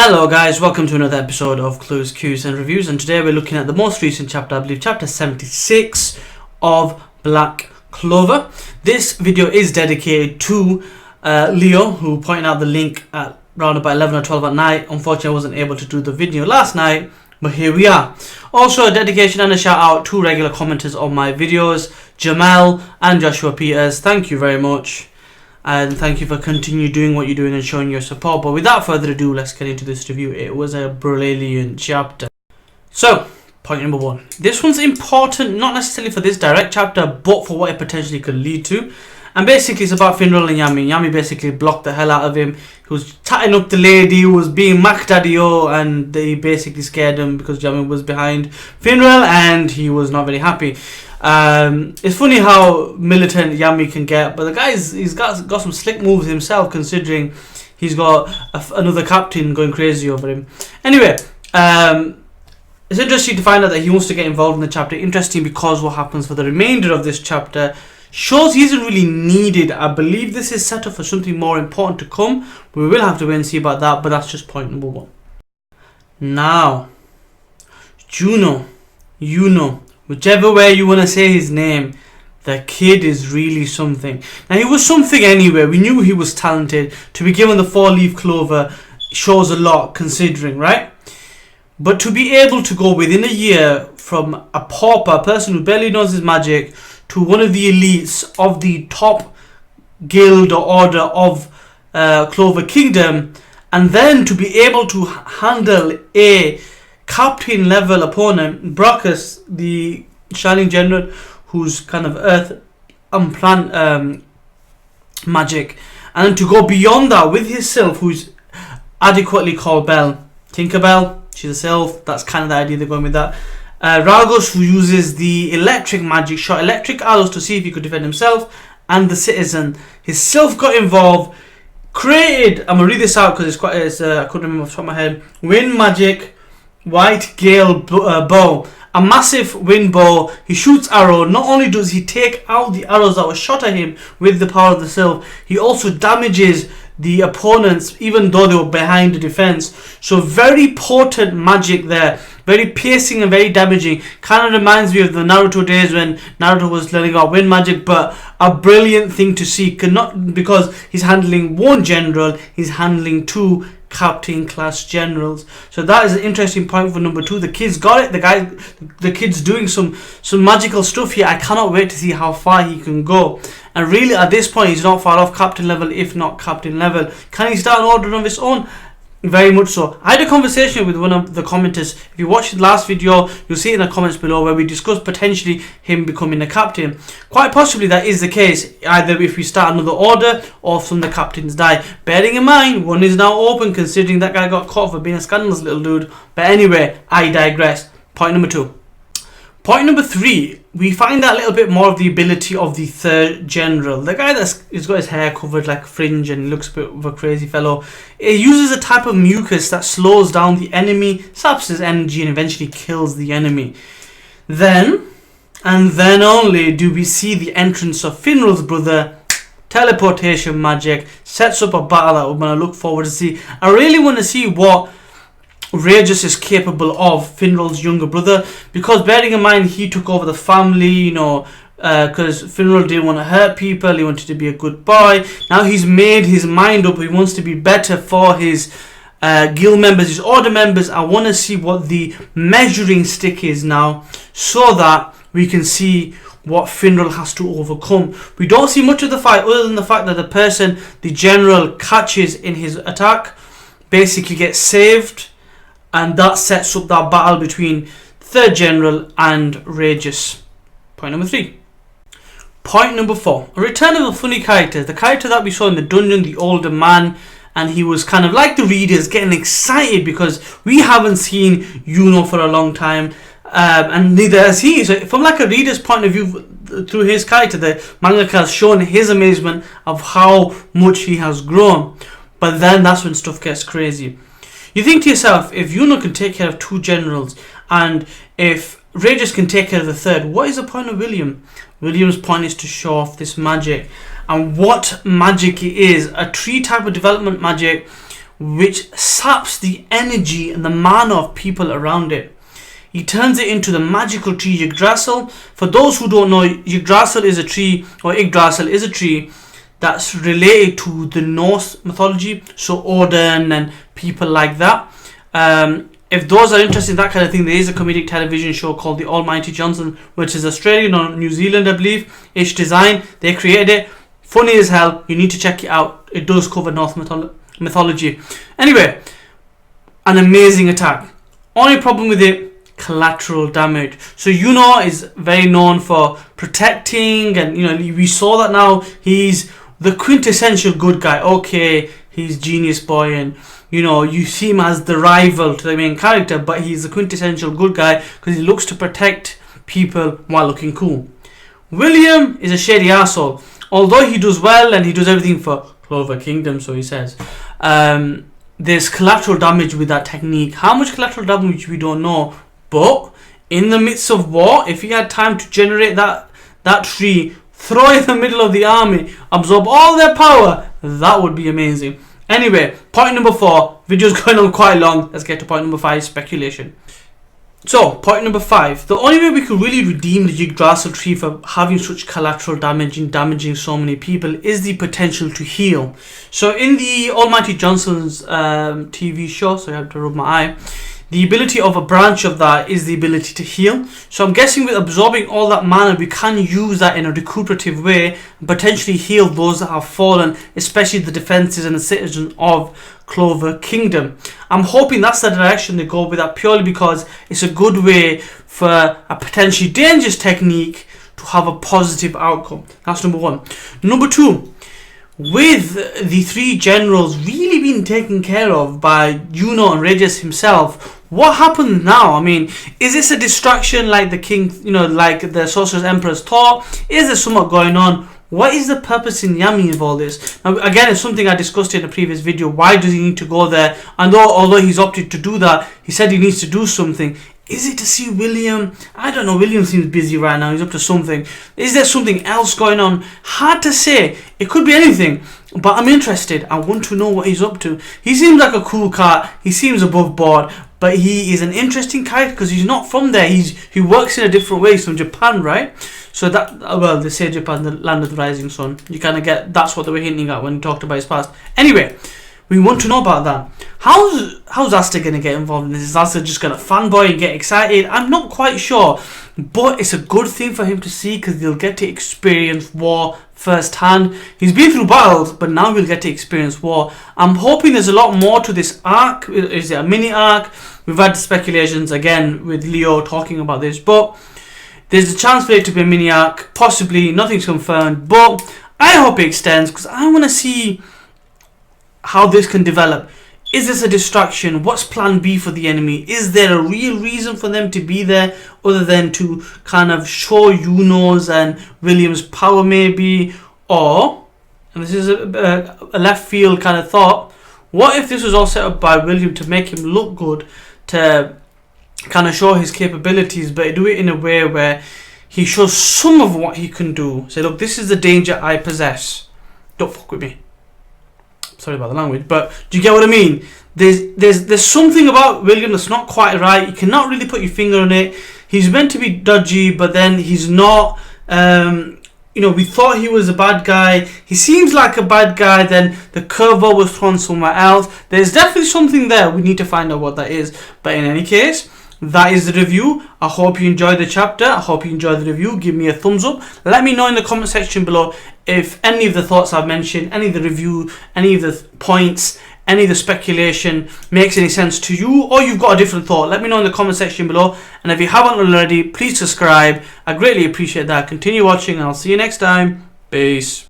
Hello guys, welcome to another episode of Clues, Cues and Reviews, and today we're looking at the most recent chapter, I believe chapter 76 of Black Clover. This video is dedicated to Leo, who pointed out the link at around about 11 or 12 at night. Unfortunately I wasn't able to do the video last night, but here we are. Also a dedication and a shout out to regular commenters on my videos, Jamal and Joshua Peters. Thank you very much. And thank you for continue doing what you're doing and showing your support. But without further ado, let's get into this review. It was a brilliant chapter. So, point number one. This one's important, not necessarily for this direct chapter, but for what it potentially could lead to. And basically, it's about Finral and Yami. Yami basically blocked the hell out of him. He was tatting up the lady who was being Mac Daddy-o, and they basically scared him because Yami was behind Finral and he was not very happy. It's funny how militant Yami can get, but the he's got some slick moves himself, considering he's got another captain going crazy over him. Anyway, it's interesting to find out that he wants to get involved in the chapter. Interesting because what happens for the remainder of this chapter shows he isn't really needed. I believe this is set up for something more important to come. We will have to wait and see about that, but that's just point number one. Now, Juno, whichever way you want to say his name, the kid is really something. Now, he was something anyway. We knew he was talented. To be given the 4-leaf clover shows a lot, considering, right? But to be able to go within a year from a pauper, a person who barely knows his magic, to one of the elites of the top guild or order of Clover Kingdom, and then to be able to handle a captain level opponent, Brockus, the Shining General, who's kind of earth and plant magic, and then to go beyond that with his sylph, who's adequately called Belle. Tinkerbell, she's a sylph, that's kind of the idea they're going with that. Reigas, who uses the electric magic, shot electric arrows to see if he could defend himself, and the citizen. His sylph got involved, created, I'm going to read this out because I couldn't remember off the top of my head, wind magic, white gale bow, a massive wind bow. He shoots arrow. Not only does he take out the arrows that were shot at him with the power of the sylph, he also damages the opponents even though they were behind the defense. So very potent magic there, very piercing and very damaging. Kind of reminds me of the Naruto days when Naruto was learning about wind magic, but a brilliant thing to see. Not because he's handling one general, he's handling two captain class generals. So that is an interesting point for number two. The kid's got it. The kid's doing some magical stuff here. I cannot wait to see how far he can go. And really at this point he's not far off captain level, if not captain level. Can he start an order of his own? Very much so. I had a conversation with one of the commenters. If you watched the last video, you'll see it in the comments below, where we discussed potentially him becoming a captain. Quite possibly that is the case, either if we start another order or if some of the captains die. Bearing in mind, one is now open, considering that guy got caught for being a scandalous little dude. But anyway, I digress. Point number two. Point number three, we find out a little bit more of the ability of the third general. The guy he's got his hair covered like a fringe and looks a bit of a crazy fellow. It uses a type of mucus that slows down the enemy, saps his energy, and eventually kills the enemy. Then, and then only, do we see the entrance of Finral's brother. Teleportation magic sets up a battle that we're going to look forward to see. I really want to see what Reigas is capable of, Finral's younger brother, because bearing in mind he took over the family, because Finral didn't want to hurt people, he wanted to be a good boy. Now he's made his mind up, he wants to be better for his guild members, his order members. I want to see what the measuring stick is now, so that we can see what Finral has to overcome. We don't see much of the fight other than the fact that the general catches in his attack basically gets saved. And that sets up that battle between third general and Reigas. Point number three. Point number four. A return of a funny character. The character that we saw in the dungeon, the older man. And he was kind of like the readers, getting excited because we haven't seen Juno for a long time. And neither has he. So from like a reader's point of view, through his character, the mangaka has shown his amazement of how much he has grown. But then that's when stuff gets crazy. You think to yourself, if Juno can take care of two generals, and if Reigas can take care of the third, what is the point of William? William's point is to show off this magic. And what magic it is, a tree type of development magic which saps the energy and the mana of people around it. He turns it into the magical tree Yggdrasil. For those who don't know, Yggdrasil is a tree, or Yggdrasil is a tree that's related to the Norse mythology, so Odin and people like that. If those are interested in that kind of thing, there is a comedic television show called The Almighty Johnson, which is Australian or New Zealand, I believe. Ish design. They created it. Funny as hell. You need to check it out. It does cover Norse mythology. Anyway, an amazing attack. Only problem with it, collateral damage. So Juno is very known for protecting, and we saw that now. He's the quintessential good guy. Okay, he's genius boy, and you see him as the rival to the main character, but he's the quintessential good guy because he looks to protect people while looking cool. William is a shady asshole. Although he does well and he does everything for Clover Kingdom, so he says, there's collateral damage with that technique. How much collateral damage we don't know, but in the midst of war, if he had time to generate that tree, throw it in the middle of the army, absorb all their power, that would be amazing. Anyway, point number 4. Video's going on quite long. Let's get to point number 5, speculation. So, point number 5. The only way we could really redeem the Yggdrasil tree for having such collateral damage and damaging so many people is the potential to heal. So, in the Almighty Johnson's TV show, so I have to rub my eye, the ability of a branch of that is the ability to heal. So I'm guessing with absorbing all that mana, we can use that in a recuperative way and potentially heal those that have fallen, especially the defenses and the citizens of Clover Kingdom. I'm hoping that's the direction they go with that, purely because it's a good way for a potentially dangerous technique to have a positive outcome. That's number 1. Number 2. With the 3 generals really being taken care of by Juno and Reigas himself, what happens now? I mean, is this a distraction like the king, like the Sorcerer's Emperor's taught? Is there something going on? What is the purpose in Yami of all this? Now, again, it's something I discussed in a previous video. Why does he need to go there? And although he's opted to do that, he said he needs to do something. Is it to see William? I don't know. William seems busy right now. He's up to something. Is there something else going on? Hard to say. It could be anything. But I'm interested. I want to know what he's up to. He seems like a cool cat. He seems above board. But he is an interesting character because he's not from there. He works in a different way. He's from Japan, right? So that, well, they say Japan, the land of the rising sun. You kind of get, that's what they were hinting at when he talked about his past. Anyway, we want to know about that. How's Asta going to get involved in this? Is Asta just going to fanboy and get excited? I'm not quite sure. But it's a good thing for him to see because he'll get to experience war firsthand. He's been through battles, but now we'll get to experience war. I'm hoping there's a lot more to this arc. Is it a mini arc? We've had speculations again with Leo talking about this, but there's a chance for it to be a mini arc. Possibly, nothing's confirmed, but I hope it extends because I want to see how this can develop. Is this a distraction? What's plan B for the enemy? Is there a real reason for them to be there other than to kind of show Juno's and William's power maybe? Or, and this is a left field kind of thought, what if this was all set up by William to make him look good, to kind of show his capabilities, but do it in a way where he shows some of what he can do. Say, look, this is the danger I possess. Don't fuck with me. Sorry about the language, but do you get what I mean? There's something about William that's not quite right. You cannot really put your finger on it. He's meant to be dodgy, but then he's not. We thought he was a bad guy. He seems like a bad guy. Then the curveball was thrown somewhere else. There's definitely something there. We need to find out what that is. But in any case, that is the review. I hope you enjoyed the chapter. I hope you enjoyed the review. Give me a thumbs up. Let me know in the comment section below if any of the thoughts I've mentioned, any of the review, any of the points, any of the speculation makes any sense to you, or you've got a different thought. Let me know in the comment section below. And if you haven't already, please subscribe. I greatly appreciate that. Continue watching and I'll see you next time. Peace.